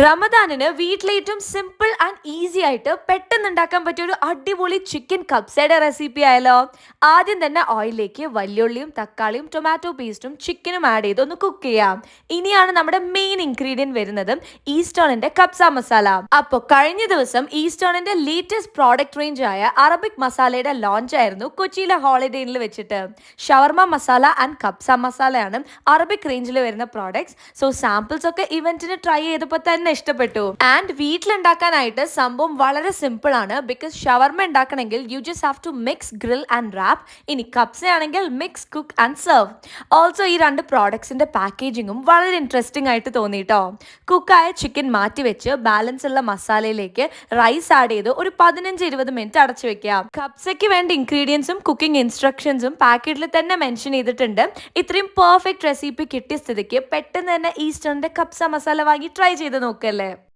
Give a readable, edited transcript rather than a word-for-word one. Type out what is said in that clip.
റമദാനിന് വീട്ടിലെ ഏറ്റവും simple and easy ആയിട്ട് പെട്ടെന്ന് ഉണ്ടാക്കാൻ പറ്റിയ ഒരു അടിപൊളി ചിക്കൻ കബ്സയുടെ റെസിപ്പി ആയാലോ. ആദ്യം തന്നെ ഓയിലിലേക്ക് വല്യുള്ളിയും തക്കാളിയും ടൊമാറ്റോ പേസ്റ്റും ചിക്കനും ആഡ് ചെയ്ത് ഒന്ന് കുക്ക് ചെയ്യാം. ഇനിയാണ് നമ്മുടെ മെയിൻ ഇൻഗ്രീഡിയന്റ് വരുന്നത്, ഈസ്റ്റേണിന്റെ കബ്സ മസാല. അപ്പോൾ കഴിഞ്ഞ ദിവസം ഈസ്റ്റേണിന്റെ ലേറ്റസ്റ്റ് പ്രോഡക്റ്റ് റേഞ്ച് ആയ അറബിക് മസാലയുടെ ലോഞ്ച് ആയിരുന്നു കൊച്ചിയിലെ ഹോളിഡേ ഇന്നിൽ വെച്ചിട്ട്. ഷവർമ മസാല ആൻഡ് കബ്സ മസാലയാണ് അറബിക് റേഞ്ചിൽ വരുന്ന പ്രോഡക്ട്സ്. സോ സാമ്പിൾസ് ഒക്കെ ഇവന്റിന് ട്രൈ ചെയ്തപ്പോൾ തന്നെ ഇഷ്ടപ്പെട്ടു. ആൻഡ് വീട്ടിലുണ്ടാക്കാനായിട്ട് സംഭവം വളരെ സിമ്പിൾ ആണ്. ബിക്കോസ് ഷവർമ ഉണ്ടാക്കണമെങ്കിൽ you just have to mix, grill and wrap. ഇനി കബ്സ ആണെങ്കിൽ mix, cook and serve. Also ഈ രണ്ട് പ്രോഡക്ട്സിന്റെ പാക്കേജിങ്ങും വളരെ ഇൻട്രസ്റ്റിംഗ് ആയിട്ട് തോന്നിട്ടോ. കുക്കായ ചിക്കൻ മാറ്റി വെച്ച് ബാലൻസ് ഉള്ള മസാലയിലേക്ക് റൈസ് ആഡ് ചെയ്ത് ഒരു 15-20 മിനിറ്റ് അടച്ചു വെക്കാം. കബ്സയ്ക്ക് വേണ്ട ഇൻഗ്രീഡിയൻസും കുക്കിംഗ് ഇൻസ്ട്രക്ഷൻസും പാക്കറ്റിൽ തന്നെ മെൻഷൻ ചെയ്തിട്ടുണ്ട്. ഇത്രയും പെർഫെക്റ്റ് റെസിപ്പി കിട്ടിയ സ്ഥിതിക്ക് പെട്ടെന്ന് തന്നെ ഈസ്റ്റേണിന്റെ കബ്സ മസാല വാങ്ങി ട്രൈ ചെയ്ത് നോക്കല്ലേ.